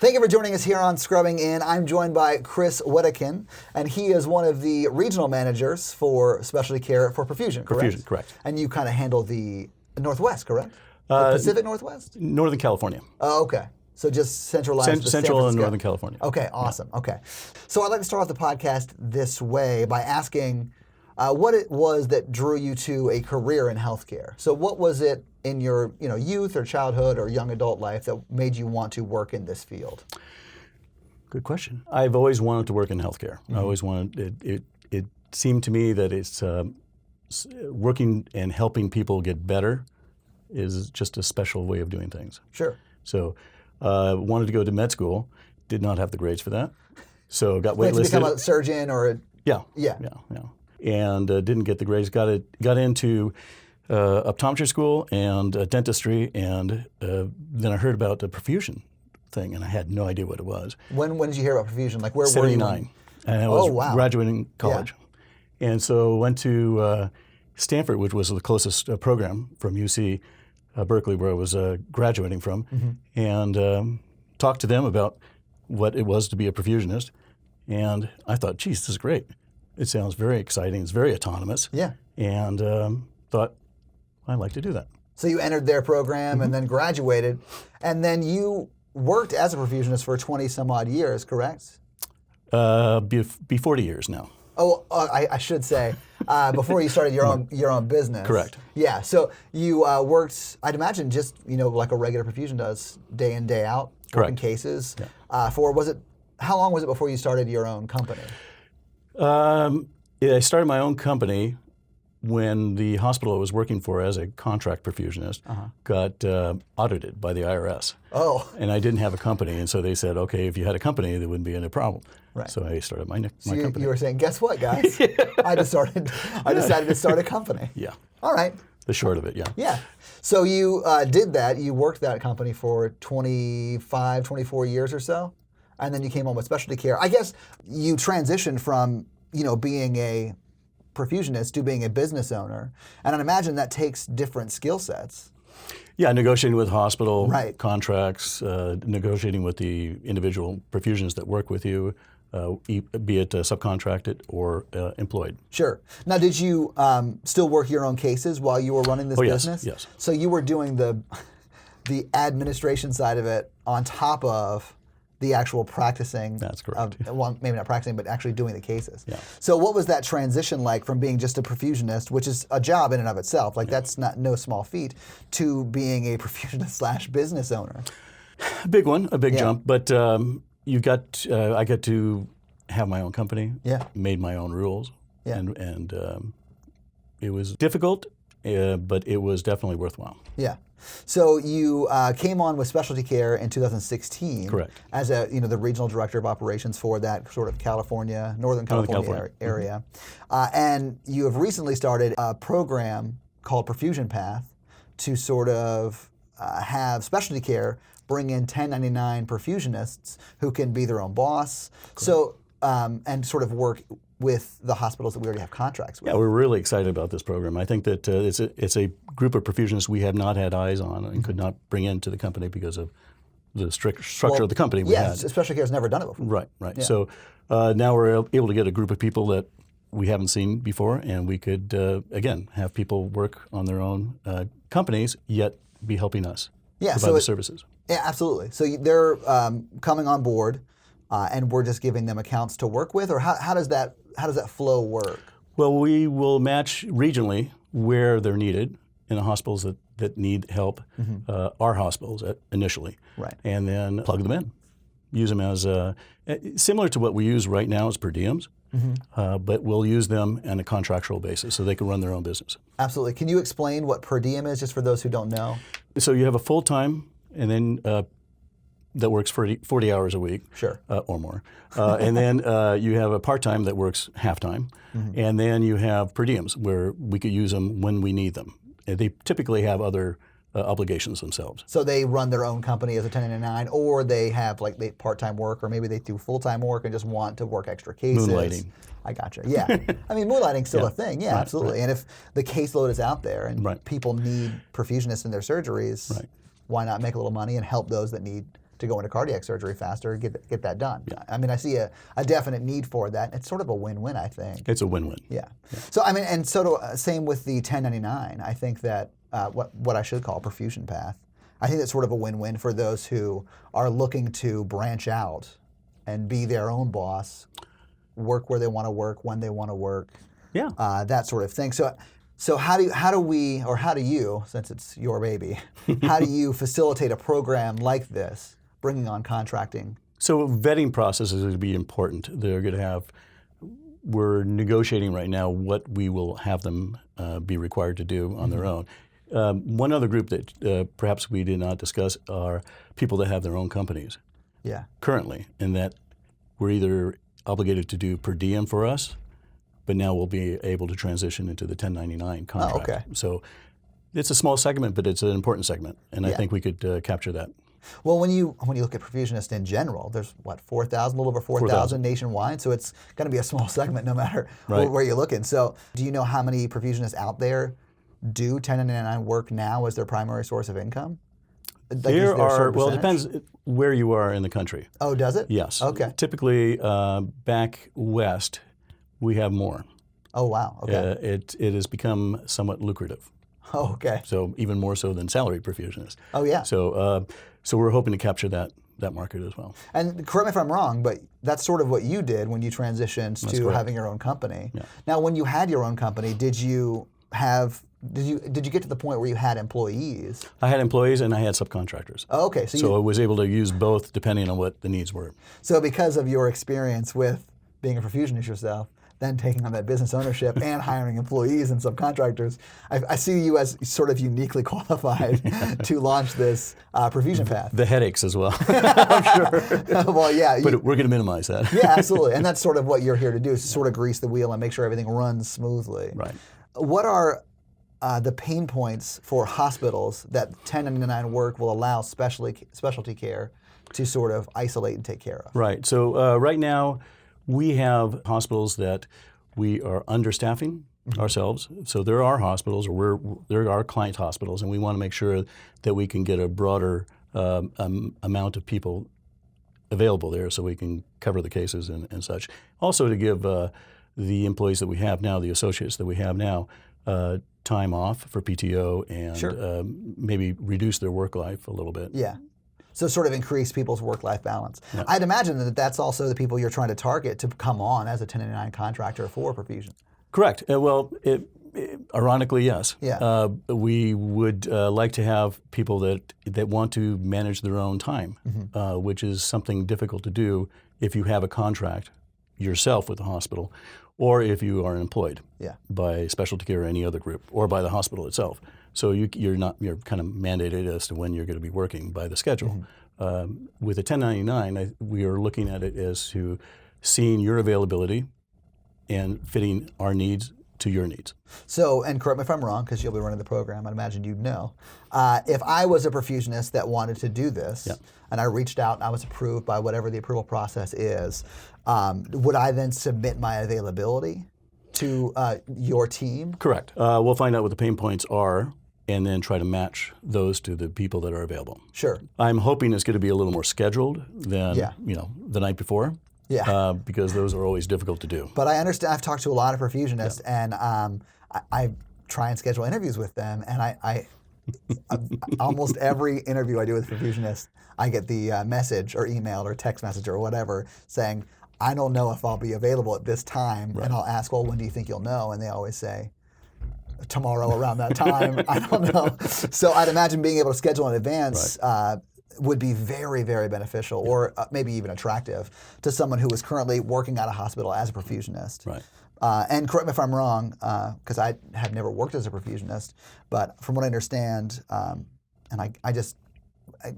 Thank you for joining us here on Scrubbing In. I'm joined by Cris Wedekind, and he is one of the regional managers for specialty care for perfusion, correct? Perfusion, correct. And you kind of handle the Northwest, correct? The Pacific Northwest? Northern California. Oh, okay. So just centralized to San Central and Francisco. Northern California. Okay, awesome. Yeah. Okay. So I'd like to start off the podcast this way by asking what it was that drew you to a career in healthcare. So what was it in your youth or childhood or young adult life that made you want to work in this field? Good question. I've always wanted to work in healthcare. I always wanted it seemed to me that it's working and helping people get better is just a special way of doing things. Sure. So wanted to go to med school, did not have the grades for that. So got waitlisted. To become a surgeon or Yeah. Yeah. And didn't get the grades. Got into optometry school and dentistry, and then I heard about the perfusion thing, and I had no idea what it was. When did you hear about perfusion? Like where were you? 79, and I was graduating college, and so went to Stanford, which was the closest program from UC Berkeley, where I was graduating from, and talked to them about what it was to be a perfusionist, and I thought, geez, this is great. It sounds very exciting. It's very autonomous. Yeah. And thought, I'd like to do that. So you entered their program and then graduated, and then you worked as a perfusionist for 20 some odd years, correct? Be 40 years now. Oh, I should say, before you started your own business. Correct. Yeah. So you worked, I'd imagine, just like a regular perfusion does, day in, day out, working cases. Yeah. How long was it before you started your own company? I started my own company when the hospital I was working for as a contract perfusionist got audited by the IRS. Oh. And I didn't have a company, and so they said, okay, if you had a company, there wouldn't be any problem. Right. So I started my company. You were saying, guess what, guys? I decided to start a company. Yeah. All right. The short of it, yeah. Yeah. So you did that. You worked that company for 25, 24 years or so, and then you came on with specialty care. I guess you transitioned from being a perfusionist to being a business owner, and I'd imagine that takes different skill sets. Yeah, negotiating with hospital contracts, negotiating with the individual perfusionists that work with you, be it subcontracted or employed. Sure. Now, did you still work your own cases while you were running this business? Yes. So you were doing the administration side of it on top of the actual practicing. That's correct. Well, maybe not practicing, but actually doing the cases. Yeah. So what was that transition like from being just a perfusionist, which is a job in and of itself, that's no small feat, to being a perfusionist / business owner? A big one, a big jump, but I got to have my own company, made my own rules, and it was difficult, but it was definitely worthwhile. Yeah. So you came on with specialty care in 2016. Correct. As the regional director of operations for that sort of Northern California area. And you have recently started a program called Perfusion Path to sort of have specialty care bring in 1099 perfusionists who can be their own boss. Correct. So and sort of work with the hospitals that we already have contracts with. Yeah, we're really excited about this program. I think that it's a group of perfusionists we have not had eyes on and could not bring into the company because of the strict structure of the company we had. Specialty care has never done it before. Right. Yeah. So now we're able to get a group of people that we haven't seen before, and we could, again, have people work on their own companies, yet be helping us provide the services. Yeah, absolutely. So they're coming on board, and we're just giving them accounts to work with, or how does that flow work? Well, we will match regionally where they're needed in the hospitals that need help, our hospitals initially, right, and then plug them in, use them as similar to what we use right now as per diems, but we'll use them on a contractual basis so they can run their own business. Absolutely. Can you explain what per diem is, just for those who don't know? So you have a full-time, and then that works 40 hours a week, sure, or more. And then you have a part-time that works half-time. And then you have per diems where we could use them when we need them. And they typically have other obligations themselves. So they run their own company as a 1099, or they have they part-time work, or maybe they do full-time work and just want to work extra cases. Moonlighting. I gotcha. Yeah. I mean, moonlighting's still a thing. Yeah, absolutely. Right. And if the caseload is out there and people need perfusionists in their surgeries, why not make a little money and help those that need to go into cardiac surgery faster, get that done. Yeah. I mean, I see a definite need for that. It's sort of a win-win, I think. It's a win-win. Yeah. So I mean, and same with the 1099. I think that what I should call perfusion path. I think that's sort of a win-win for those who are looking to branch out and be their own boss, work where they want to work, when they want to work, that sort of thing. So how do you, since it's your baby, how do you facilitate a program like this, bringing on contracting? So vetting process is going to be important. We're negotiating right now what we will have them be required to do on their own. One other group that perhaps we did not discuss are people that have their own companies. Yeah. Currently, and that we're either obligated to do per diem for us, but now we'll be able to transition into the 1099 contract. Oh, okay. So it's a small segment, but it's an important segment, and I think we could capture that. Well, when you look at perfusionists in general, there's what, 4,000, a little over 4,000 nationwide, so it's going to be a small segment no matter where you're looking. So do you know how many perfusionists out there do 1099 work now as their primary source of income? There are, well, it depends where you are in the country. Oh, does it? Yes. Okay. Typically, back west, we have more. Oh, wow. Okay. It has become somewhat lucrative. Oh, okay. So even more so than salaried perfusionists. Oh, yeah. So we're hoping to capture that market as well. And correct me if I'm wrong, but that's sort of what you did when you transitioned to having your own company. Yeah. Now, when you had your own company, did you get to the point where you had employees? I had employees and I had subcontractors. Oh, okay. So I was able to use both depending on what the needs were. So because of your experience with being a perfusionist yourself, then taking on that business ownership and hiring employees and subcontractors, I see you as sort of uniquely qualified to launch this perfusion path. The headaches as well, I'm sure. Well, yeah. But we're going to minimize that. Yeah, absolutely. And that's sort of what you're here to do, is to sort of grease the wheel and make sure everything runs smoothly. Right. What are the pain points for hospitals that 1099 work will allow specialty care to sort of isolate and take care of? Right. So right now, we have hospitals that we are understaffing ourselves. So there are hospitals, there are client hospitals, and we want to make sure that we can get a broader amount of people available there so we can cover the cases and such. Also to give the employees that we have now, the associates that we have now, time off for PTO and maybe reduce their work life a little bit. Yeah. So sort of increase people's work-life balance. Yeah. I'd imagine that that's also the people you're trying to target to come on as a 1099 contractor for perfusion. Correct. Ironically, yes. Yeah. We would like to have people that want to manage their own time, which is something difficult to do if you have a contract yourself with the hospital, or if you are employed by specialty care or any other group, or by the hospital itself. So you're kind of mandated as to when you're going to be working by the schedule. With a 1099, we are looking at it as to seeing your availability and fitting our needs to your needs. So, and correct me if I'm wrong, because you'll be running the program, I'd imagine you'd know. If I was a perfusionist that wanted to do this, and I reached out and I was approved by whatever the approval process is, would I then submit my availability to your team? Correct. We'll find out what the pain points are and then try to match those to the people that are available. Sure. I'm hoping it's going to be a little more scheduled than the night before. Yeah. Because those are always difficult to do. But I understand. I've talked to a lot of perfusionists, and I try and schedule interviews with them, and I almost every interview I do with a perfusionist, I get the message or email or text message or whatever saying, I don't know if I'll be available at this time, and I'll ask, well, when do you think you'll know? And they always say, tomorrow around that time. I don't know. So I'd imagine being able to schedule in advance would be very, very beneficial, or maybe even attractive to someone who is currently working at a hospital as a perfusionist. Right. And correct me if I'm wrong, because I have never worked as a perfusionist, but from what I understand, and I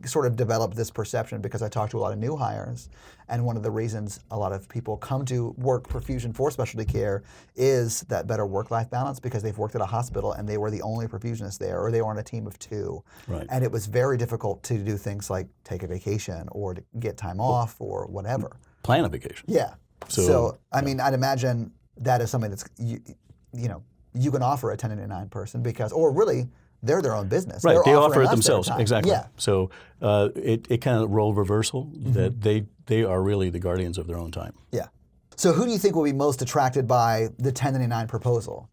sort of developed this perception because I talked to a lot of new hires, and one of the reasons a lot of people come to work perfusion for specialty care is that better work-life balance, because they've worked at a hospital and they were the only perfusionist there, or they were on a team of two. Right. And it was very difficult to do things like take a vacation or to get time off or whatever. Plan a vacation. Yeah. So I mean, I'd imagine that is something that's, you can offer a 1099 person because, or really they're their own business. Right, They're they offer offering it us their themselves. time. Exactly. Yeah. So it kind of role reversal that they are really the guardians of their own time. Yeah. So who do you think will be most attracted by the 1099 proposal?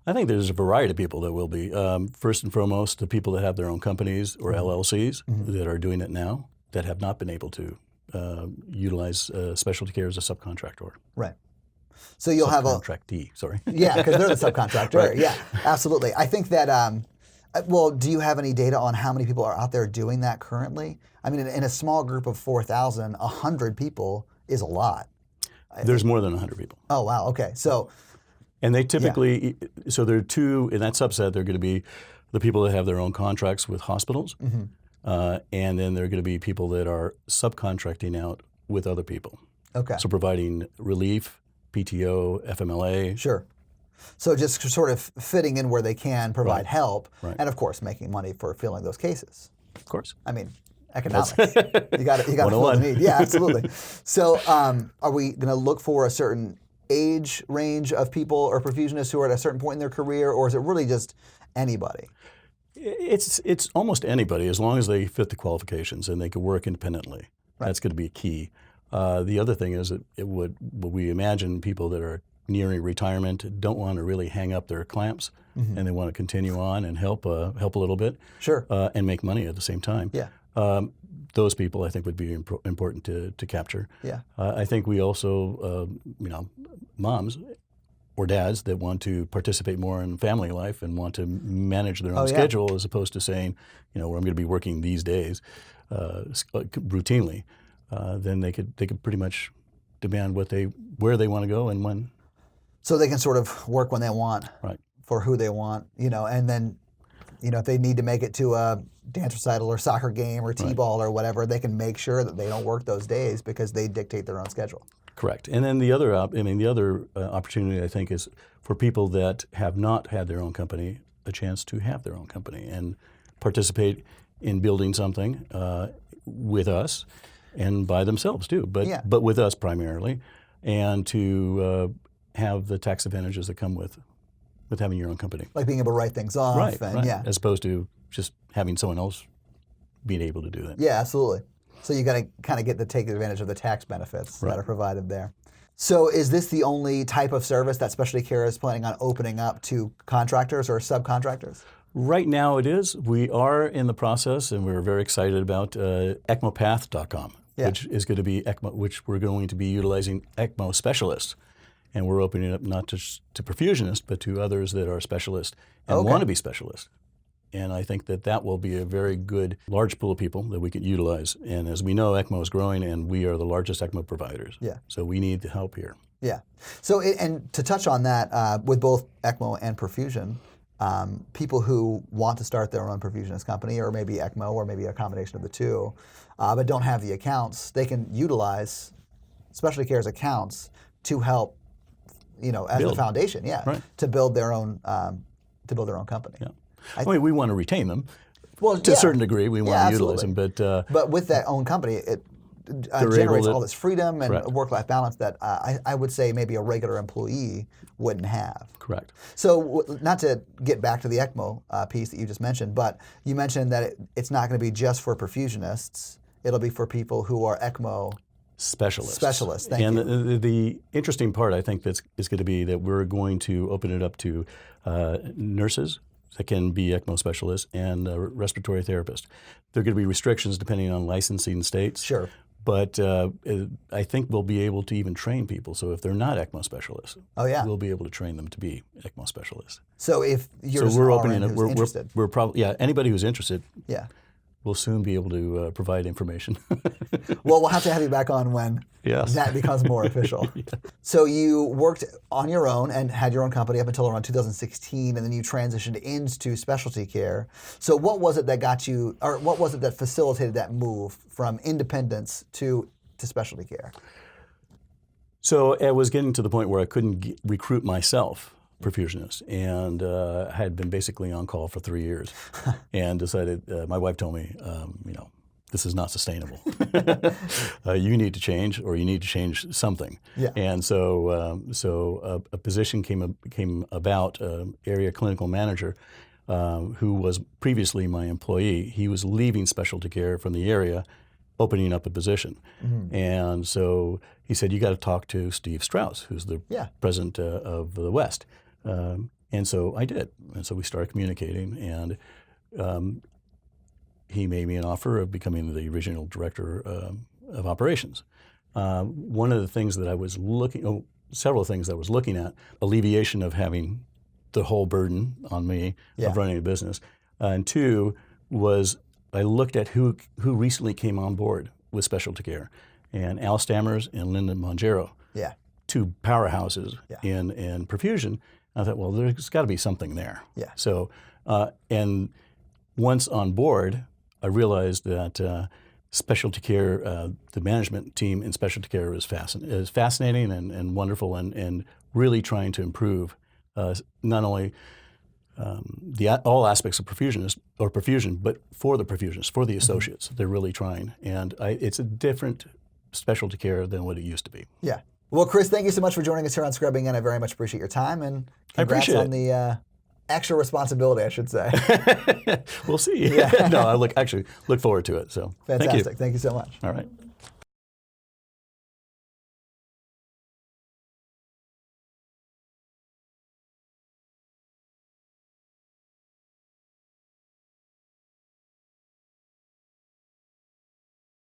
I think there's a variety of people that will be. First and foremost, the people that have their own companies or LLCs that are doing it now that have not been able to utilize specialty care as a subcontractor. Right. So you'll have a subcontractee. Sorry. Yeah, because they're the subcontractor. Right. Yeah, absolutely. I think that. Well, do you have any data on how many people are out there doing that currently? I mean, in a small group of 4,000, 100 people is a lot. There's more than 100 people. Oh wow. Okay. So. And they typically, so there are two, in that subset, they're going to be the people that have their own contracts with hospitals, and then there are going to be people that are subcontracting out with other people. Okay. So providing relief, PTO, FMLA. Sure. So just sort of fitting in where they can provide help, and of course making money for filling those cases. Of course. I mean, economics. you got to fill the need. Yeah, absolutely. So are we going to look for a certain age range of people or perfusionists who are at a certain point in their career, or is it really just anybody? It's almost anybody as long as they fit the qualifications and they can work independently. Right. That's going to be key. The other thing is that we imagine people that are nearing retirement don't want to really hang up their clamps, and they want to continue on and help a little bit, sure, and make money at the same time. Yeah. Those people I think would be important to capture. Yeah. I think we also, moms or dads that want to participate more in family life and want to manage their own schedule as opposed to saying, where I'm going to be working these days routinely, then they could pretty much demand where they want to go and when. So they can sort of work when they want, right, for who they want, and then, if they need to make it to a dance recital or soccer game or t-ball or whatever, they can make sure that they don't work those days because they dictate their own schedule. Correct. And then the other opportunity I think is for people that have not had their own company, a chance to have their own company and participate in building something with us and by themselves too, but with us primarily, and to have the tax advantages that come with having your own company. Like being able to write things off. Right, as opposed to just having someone else being able to do that. Yeah, absolutely. So you got to kind of get to take advantage of the tax benefits that are provided there. So is this the only type of service that specialty care is planning on opening up to contractors or subcontractors? Right now it is. We are in the process, and we're very excited about ECMOpath.com, which is going to be which we're going to be utilizing ECMO specialists. And we're opening it up not just to perfusionists, but to others that are specialists and want to be specialists. And I think that will be a very good, large pool of people that we could utilize. And as we know, ECMO is growing, and we are the largest ECMO providers. Yeah. So we need the help here. Yeah. So, and to touch on that, with both ECMO and perfusion, people who want to start their own perfusionist company, or maybe ECMO, or maybe a combination of the two, but don't have the accounts, they can utilize specialty care's accounts to help, as the foundation, to build their own company. Yeah. I mean, we want to retain them to a certain degree. We want to utilize them, but with that own company, it generates all this freedom and work-life balance that I would say maybe a regular employee wouldn't have. Correct. So, not to get back to the ECMO piece that you just mentioned, but you mentioned that it's not going to be just for perfusionists. It'll be for people who are ECMO specialists. Thank you. And the interesting part, I think, is going to be that we're going to open it up to nurses that can be ECMO specialists and respiratory therapists. There are going to be restrictions depending on licensing states. Sure. But I think we'll be able to even train people. So if they're not ECMO specialists, we'll be able to train them to be ECMO specialists. So if you're interested, we're probably anybody who's interested. Yeah. We'll soon be able to provide information. Well, we'll have to have you back on when that becomes more official. So you worked on your own and had your own company up until around 2016, and then you transitioned into specialty care. So what was it that got you, or what was it that facilitated that move from independence to specialty care? So I was getting to the point where I couldn't recruit myself perfusionist, and had been basically on call for 3 years, and decided. My wife told me, this is not sustainable. You need to change, or you need to change something. Yeah. And so a position came about, area clinical manager, who was previously my employee. He was leaving specialty care from the area, opening up a position. And so he said, you got to talk to Steve Strauss, who's the president of the West. And so I did. And so we started communicating, and he made me an offer of becoming the regional director of operations. One of the things that I was several things that I was looking at, alleviation of having the whole burden on me of running a business. And two was I looked at who recently came on board with specialty care, and Al Stammers and Linda Mongero, two powerhouses in perfusion. I thought, well, there's got to be something there. So, and once on board, I realized that specialty care, the management team in specialty care is fascinating and wonderful, and really trying to improve not only all aspects of perfusion, but for the perfusionists, for the associates. They're really trying, and it's a different specialty care than what it used to be. Yeah. Well, Cris, thank you so much for joining us here on Scrubbing In. I very much appreciate your time, and congrats on the extra responsibility, I should say. We'll see. No, I look forward to it. So fantastic. Thank you. Thank you so much. All right.